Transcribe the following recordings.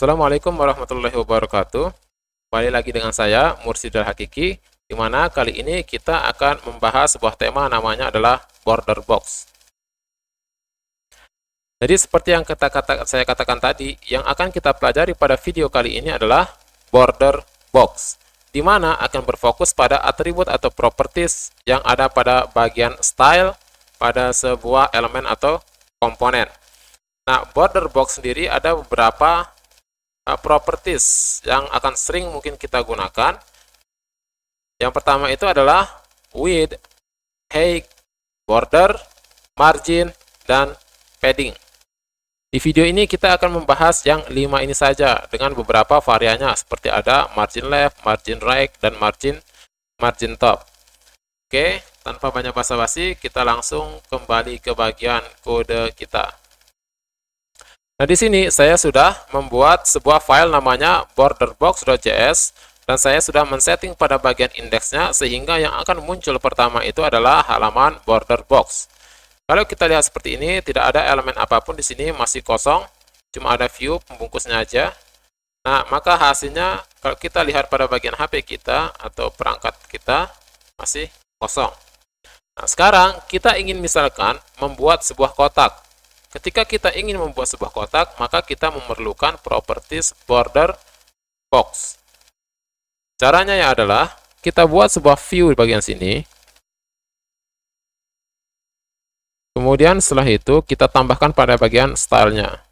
Assalamualaikum warahmatullahi wabarakatuh. Kembali lagi dengan saya, Mursidal Hakiki, di mana kali ini kita akan membahas sebuah tema namanya adalah border box. Jadi seperti yang saya katakan tadi, yang akan kita pelajari pada video kali ini adalah border box, di mana akan berfokus pada atribut atau properties yang ada pada bagian style pada sebuah elemen atau komponen. Nah, border box sendiri ada beberapa properties yang akan sering mungkin kita gunakan. Yang pertama itu adalah width, height, border, margin, dan padding. Di video ini kita akan membahas yang 5 ini saja dengan beberapa variannya seperti ada margin left, margin right, dan margin top. Oke, tanpa banyak basa-basi, kita langsung kembali ke bagian kode kita. Nah, di sini saya sudah membuat sebuah file namanya borderbox.js dan saya sudah men-setting pada bagian indeksnya sehingga yang akan muncul pertama itu adalah halaman border box. Kalau kita lihat seperti ini, tidak ada elemen apapun di sini, masih kosong, cuma ada view pembungkusnya aja. Nah, maka hasilnya kalau kita lihat pada bagian HP kita atau perangkat kita masih kosong. Nah, sekarang kita ingin misalkan membuat sebuah kotak. Ketika kita ingin membuat sebuah kotak, maka kita memerlukan properties border box. Caranya ya adalah kita buat sebuah view di bagian sini. Kemudian setelah itu kita tambahkan pada bagian stylenya.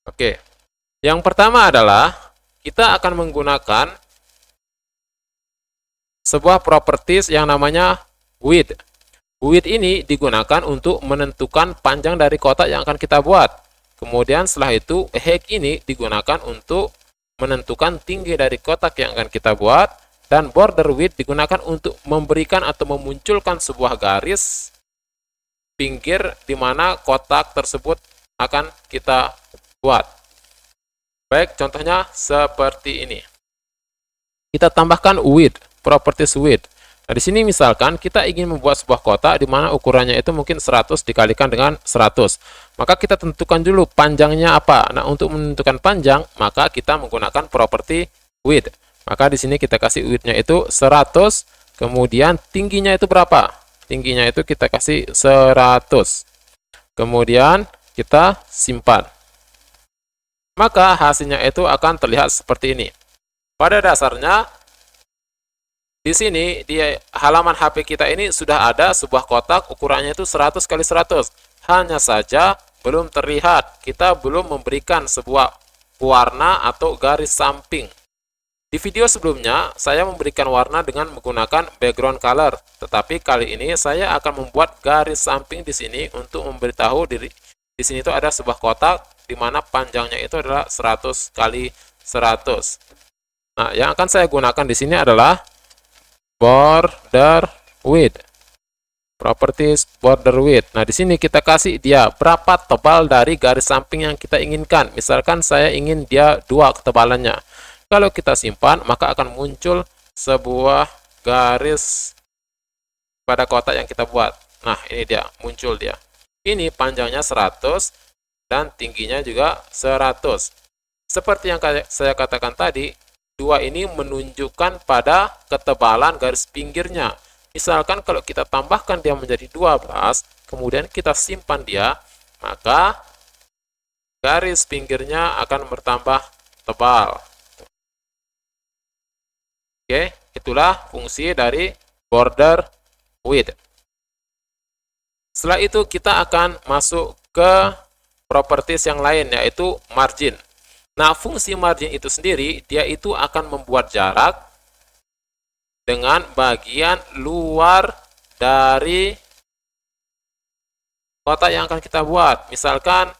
Oke. Yang pertama adalah kita akan menggunakan sebuah properties yang namanya width. Width ini digunakan untuk menentukan panjang dari kotak yang akan kita buat. Kemudian setelah itu height ini digunakan untuk menentukan tinggi dari kotak yang akan kita buat. Dan border width digunakan untuk memberikan atau memunculkan sebuah garis pinggir di mana kotak tersebut akan kita buat. Baik, contohnya seperti ini. Kita tambahkan width, properties width. Nah, di sini misalkan kita ingin membuat sebuah kotak di mana ukurannya itu mungkin 100 dikalikan dengan 100. Maka kita tentukan dulu panjangnya apa. Nah, untuk menentukan panjang, maka kita menggunakan property width. Maka di sini kita kasih width-nya itu 100, kemudian tingginya itu berapa? Tingginya itu kita kasih 100. Kemudian kita simpan. Maka hasilnya itu akan terlihat seperti ini. Pada dasarnya di sini, di halaman HP kita ini sudah ada sebuah kotak ukurannya itu 100 kali 100. Hanya saja belum terlihat, kita belum memberikan sebuah warna atau garis samping. Di video sebelumnya, saya memberikan warna dengan menggunakan background color. Tetapi kali ini saya akan membuat garis samping di sini untuk memberitahu di sini itu ada sebuah kotak di mana panjangnya itu adalah 100 kali 100. Nah, yang akan saya gunakan di sini adalah border width, properties border width. Nah, di sini kita kasih dia berapa tebal dari garis samping yang kita inginkan. Misalkan saya ingin dia 2 ketebalannya. Kalau kita simpan, maka akan muncul sebuah garis pada kotak yang kita buat. Nah, ini dia, muncul dia. Ini panjangnya 100 dan tingginya juga 100. Seperti yang saya katakan tadi, 2 ini menunjukkan pada ketebalan garis pinggirnya. Misalkan kalau kita tambahkan dia menjadi 12, kemudian kita simpan dia, maka garis pinggirnya akan bertambah tebal. Oke, itulah fungsi dari border width. Setelah itu kita akan masuk ke properties yang lain, yaitu margin. Nah, fungsi margin itu sendiri, dia itu akan membuat jarak dengan bagian luar dari kotak yang akan kita buat. Misalkan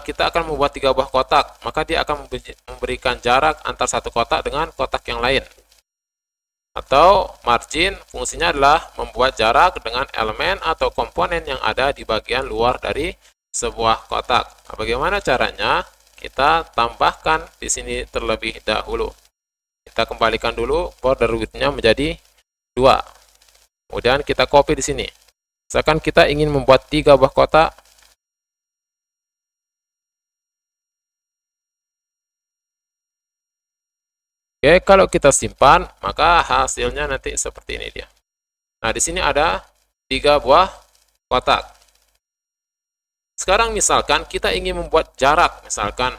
kita akan membuat 3 buah kotak, maka dia akan memberikan jarak antar satu kotak dengan kotak yang lain. Atau margin fungsinya adalah membuat jarak dengan elemen atau komponen yang ada di bagian luar dari sebuah kotak. Nah, bagaimana caranya? Kita tambahkan di sini terlebih dahulu. Kita kembalikan dulu border width-nya menjadi 2. Kemudian kita copy di sini. Misalkan kita ingin membuat 3 buah kotak, Oke, kalau kita simpan, maka hasilnya nanti seperti ini dia. Nah, di sini ada 3 buah kotak. Sekarang misalkan kita ingin membuat jarak, misalkan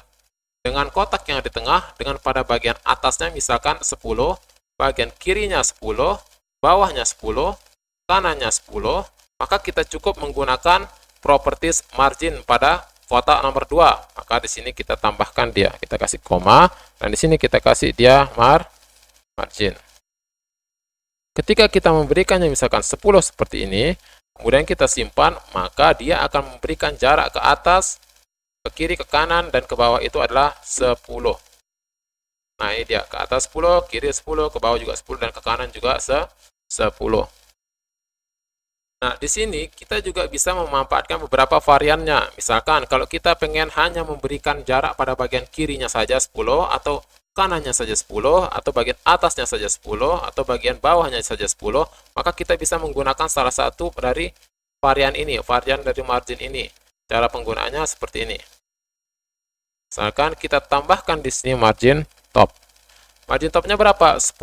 dengan kotak yang di tengah, dengan pada bagian atasnya misalkan 10, bagian kirinya 10, bawahnya 10, kanannya 10, maka kita cukup menggunakan properties margin pada kotak nomor 2. Maka di sini kita tambahkan dia, kita kasih koma, dan di sini kita kasih dia margin. Ketika kita memberikannya misalkan 10 seperti ini, kemudian kita simpan, maka dia akan memberikan jarak ke atas, ke kiri, ke kanan, dan ke bawah itu adalah 10. Nah, ini dia, ke atas 10, kiri 10, ke bawah juga 10, dan ke kanan juga 10. Nah, di sini kita juga bisa memanfaatkan beberapa variannya. Misalkan, kalau kita pengen hanya memberikan jarak pada bagian kirinya saja 10, atau kanannya saja 10, atau bagian atasnya saja 10, atau bagian bawahnya saja 10, maka kita bisa menggunakan salah satu dari varian ini, varian dari margin ini. Cara penggunaannya seperti ini. Misalkan kita tambahkan di sini margin top. Margin topnya berapa? 10.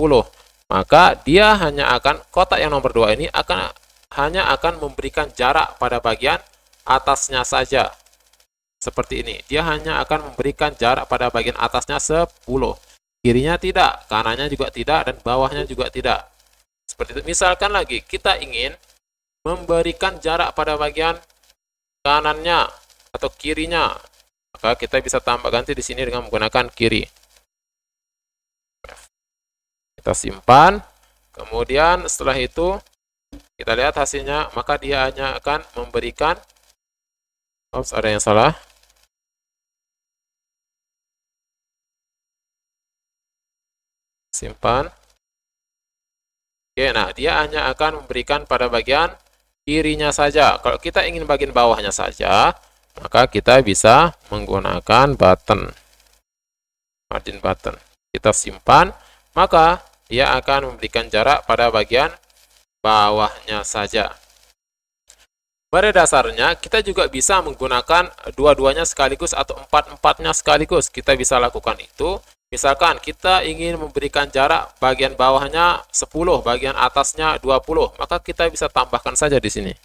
Maka dia hanya akan, kotak yang nomor 2 ini hanya akan memberikan jarak pada bagian atasnya saja. Seperti ini. Dia hanya akan memberikan jarak pada bagian atasnya 10. Kirinya tidak, kanannya juga tidak, dan bawahnya juga tidak. Seperti itu. Misalkan lagi, kita ingin memberikan jarak pada bagian kanannya atau kirinya. Maka kita bisa tambah ganti di sini dengan menggunakan kiri. Kita simpan. Kemudian setelah itu kita lihat hasilnya, maka dia hanya akan memberikan, oops, ada yang salah. Simpan. Oke, nah dia hanya akan memberikan pada bagian kirinya saja. Kalau kita ingin bagian bawahnya saja, maka kita bisa menggunakan button. Margin button. Kita simpan, maka dia akan memberikan jarak pada bagian bawahnya saja. Pada dasarnya, kita juga bisa menggunakan dua-duanya sekaligus atau empat-empatnya sekaligus. Kita bisa lakukan itu. Misalkan kita ingin memberikan jarak bagian bawahnya 10, bagian atasnya 20, maka kita bisa tambahkan saja di sini.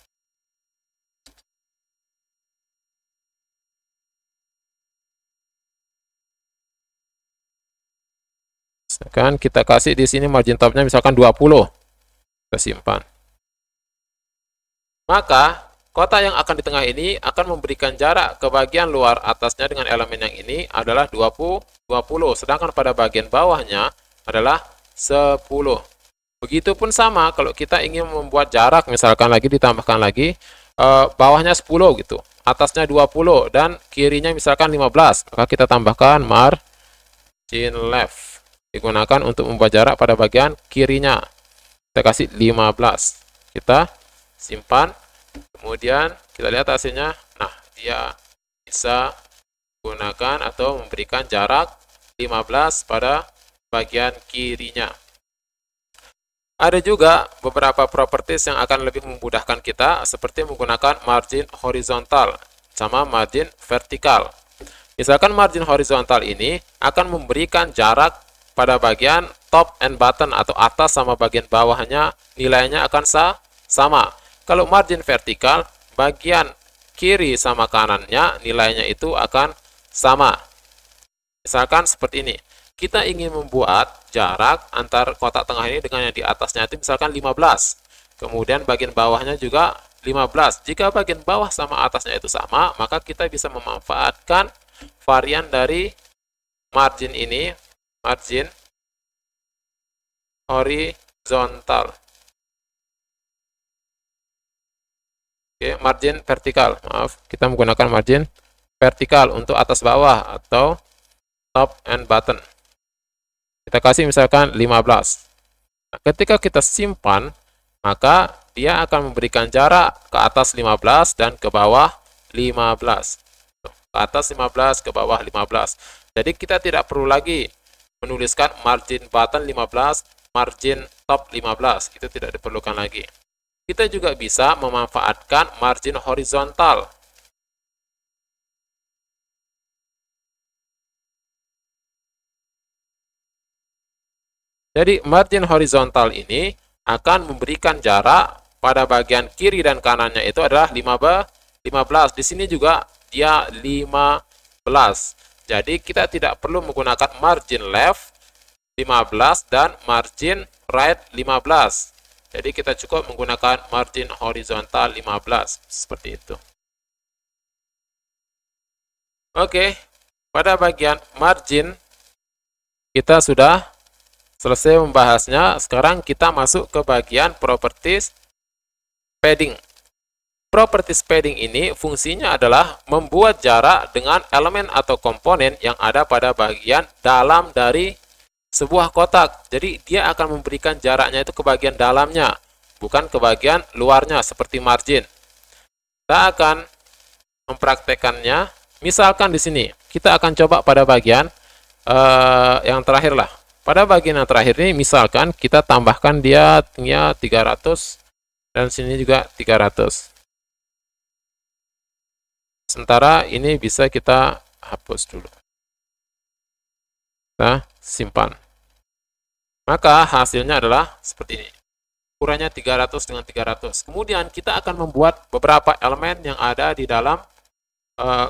Misalkan kita kasih di sini margin topnya misalkan 20. Kita simpan. Maka kotak yang akan di tengah ini akan memberikan jarak ke bagian luar atasnya dengan elemen yang ini adalah 20, sedangkan pada bagian bawahnya adalah 10. Begitupun sama kalau kita ingin membuat jarak, misalkan lagi ditambahkan lagi, bawahnya 10 gitu, atasnya 20, dan kirinya misalkan 15, maka kita tambahkan margin left. Digunakan untuk membuat jarak pada bagian kirinya. Kita kasih 15. Kita simpan. Kemudian kita lihat hasilnya. Nah, dia bisa gunakan atau memberikan jarak 15 pada bagian kirinya. Ada juga beberapa properties yang akan lebih memudahkan kita, seperti menggunakan margin horizontal sama margin vertikal. Misalkan margin horizontal ini akan memberikan jarak pada bagian top and bottom atau atas sama bagian bawahnya, nilainya akan sama. Kalau margin vertikal, bagian kiri sama kanannya nilainya itu akan sama. Misalkan seperti ini. Kita ingin membuat jarak antar kotak tengah ini dengan yang di atasnya itu misalkan 15. Kemudian bagian bawahnya juga 15. Jika bagian bawah sama atasnya itu sama, maka kita bisa memanfaatkan varian dari margin ini, margin horizontal. Oke, margin vertikal. Maaf, kita menggunakan margin vertikal untuk atas bawah atau top and bottom. Kita kasih misalkan 15. Nah, ketika kita simpan, maka dia akan memberikan jarak ke atas 15 dan ke bawah 15. Ke atas 15, ke bawah 15. Jadi kita tidak perlu lagi menuliskan margin bottom 15, margin top 15. Itu tidak diperlukan lagi. Kita juga bisa memanfaatkan margin horizontal. Jadi margin horizontal ini akan memberikan jarak pada bagian kiri dan kanannya itu adalah 15. Di sini juga dia 15. Jadi kita tidak perlu menggunakan margin left 15 dan margin right 15. Jadi kita cukup menggunakan margin horizontal 15 seperti itu. Oke, pada bagian margin kita sudah selesai membahasnya. Sekarang kita masuk ke bagian properties padding. Properties padding ini fungsinya adalah membuat jarak dengan elemen atau komponen yang ada pada bagian dalam dari sebuah kotak. Jadi dia akan memberikan jaraknya itu ke bagian dalamnya, bukan ke bagian luarnya seperti margin. Kita akan mempraktekannya. Misalkan di sini kita akan coba pada bagian yang terakhir lah. Pada bagian yang terakhir ini misalkan kita tambahkan dia 300 dan sini juga 300. Sementara ini bisa kita hapus dulu. Kita simpan. Maka hasilnya adalah seperti ini. Ukurannya 300 dengan 300. Kemudian kita akan membuat beberapa elemen yang ada di dalam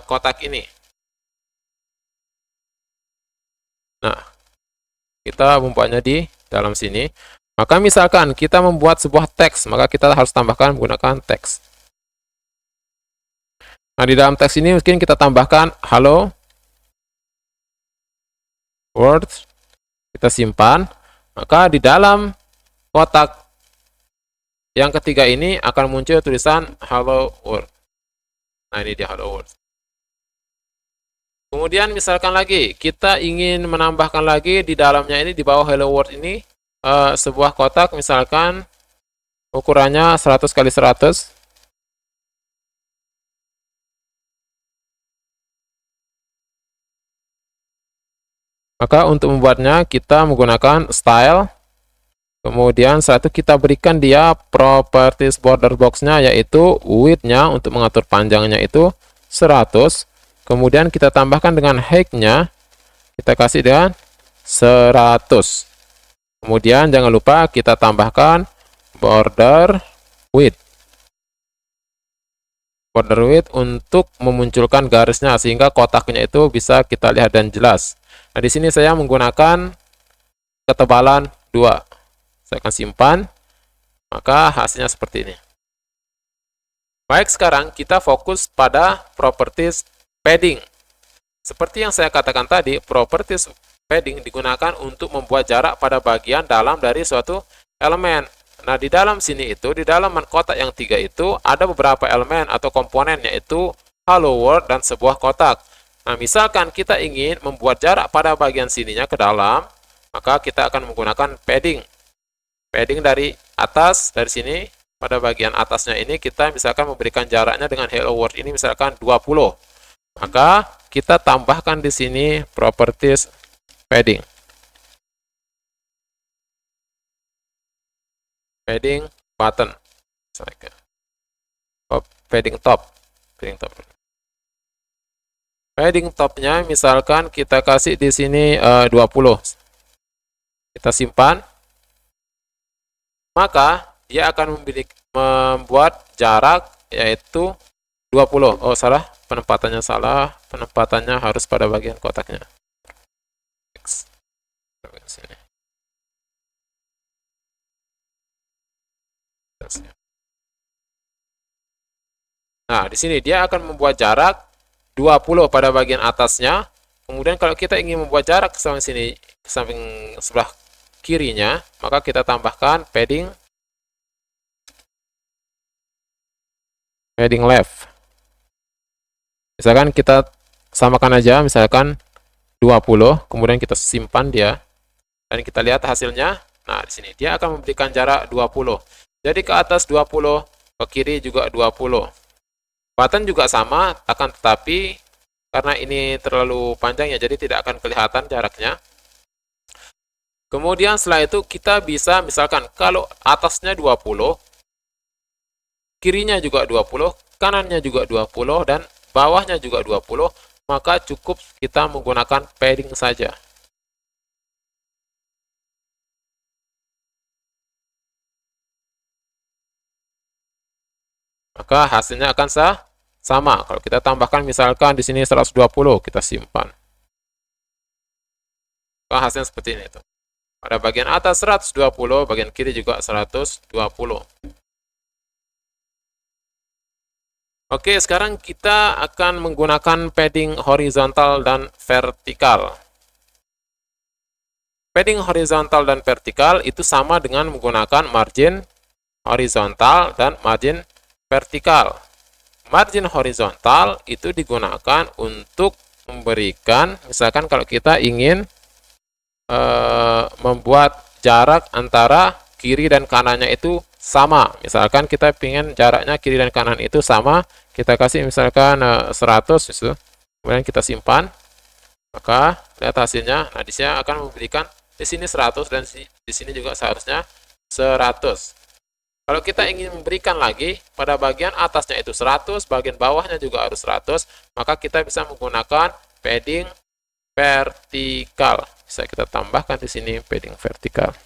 kotak ini. Nah, kita membuatnya di dalam sini. Maka misalkan kita membuat sebuah teks, maka kita harus tambahkan menggunakan teks. Nah, di dalam teks ini mungkin kita tambahkan hello world. Kita simpan. Maka di dalam kotak yang ketiga ini akan muncul tulisan hello world. Nah, ini dia hello world. Kemudian misalkan lagi kita ingin menambahkan lagi di dalamnya ini, di bawah hello world ini sebuah kotak, misalkan ukurannya 100 kali 100. Maka untuk membuatnya kita menggunakan style. Kemudian setelah itu kita berikan dia properties border box-nya, yaitu width-nya untuk mengatur panjangnya itu 100. Kemudian kita tambahkan dengan height-nya, kita kasih dengan 100. Kemudian jangan lupa kita tambahkan border width. Border width untuk memunculkan garisnya sehingga kotaknya itu bisa kita lihat dan jelas. Nah, di sini saya menggunakan ketebalan 2. Saya akan simpan, maka hasilnya seperti ini. Baik, sekarang kita fokus pada properties padding. Seperti yang saya katakan tadi, properties padding digunakan untuk membuat jarak pada bagian dalam dari suatu elemen. Nah, di dalam sini itu, di dalam kotak yang 3 itu, ada beberapa elemen atau komponen, yaitu hello world dan sebuah kotak. Nah, misalkan kita ingin membuat jarak pada bagian sininya ke dalam, maka kita akan menggunakan padding. Padding dari atas, dari sini, pada bagian atasnya ini, kita misalkan memberikan jaraknya dengan hello world ini misalkan 20. Maka kita tambahkan di sini properties padding. Padding button. Padding top. Padding top. Padding topnya misalkan kita kasih di sini 20. Kita simpan. Maka dia akan membuat jarak yaitu 20. Oh, salah. Penempatannya salah. Penempatannya harus pada bagian kotaknya. Nah, di sini dia akan membuat jarak 20 pada bagian atasnya. Kemudian kalau kita ingin membuat jarak ke samping sini, ke samping sebelah kirinya, maka kita tambahkan padding left. Misalkan kita samakan aja, misalkan 20, kemudian kita simpan dia dan kita lihat hasilnya. Nah, di sini dia akan memberikan jarak 20. Jadi ke atas 20, ke kiri juga 20. Button juga sama, akan tetapi karena ini terlalu panjang ya, jadi tidak akan kelihatan jaraknya. Kemudian setelah itu kita bisa misalkan kalau atasnya 20, kirinya juga 20, kanannya juga 20, dan bawahnya juga 20, maka cukup kita menggunakan padding saja. maka hasilnya akan sama. Kalau kita tambahkan misalkan di sini 120, kita simpan. Maka hasilnya seperti ini tuh. Pada bagian atas 120, bagian kiri juga 120. Oke, sekarang kita akan menggunakan padding horizontal dan vertikal. Padding horizontal dan vertikal itu sama dengan menggunakan margin horizontal dan margin vertikal. Margin horizontal itu digunakan untuk memberikan, misalkan kalau kita ingin membuat jarak antara kiri dan kanannya itu sama. Misalkan kita ingin jaraknya kiri dan kanan itu sama, kita kasih misalkan 100 gitu. Kemudian kita simpan. Maka lihat hasilnya. Nah, di sini akan memberikan di sini 100 dan di sini juga seharusnya 100. Kalau kita ingin memberikan lagi pada bagian atasnya itu 100, bagian bawahnya juga harus 100, maka kita bisa menggunakan padding vertikal. Bisa kita tambahkan di sini padding vertikal.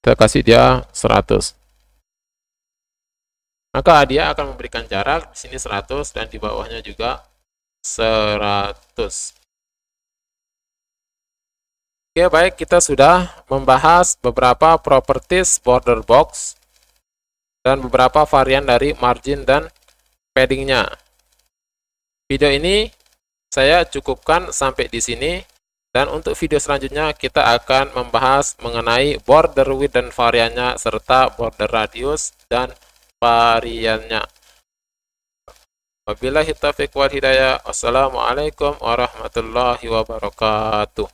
Kita kasih dia 100. Maka dia akan memberikan jarak di sini 100 dan di bawahnya juga 100. Oke, baik, kita sudah membahas beberapa properties border box dan beberapa varian dari margin dan paddingnya. Video ini saya cukupkan sampai di sini. Dan untuk video selanjutnya kita akan membahas mengenai border width dan variannya serta border radius dan variannya. Wabillahi taufiq wal hidayah. Wassalamualaikum warahmatullahi wabarakatuh.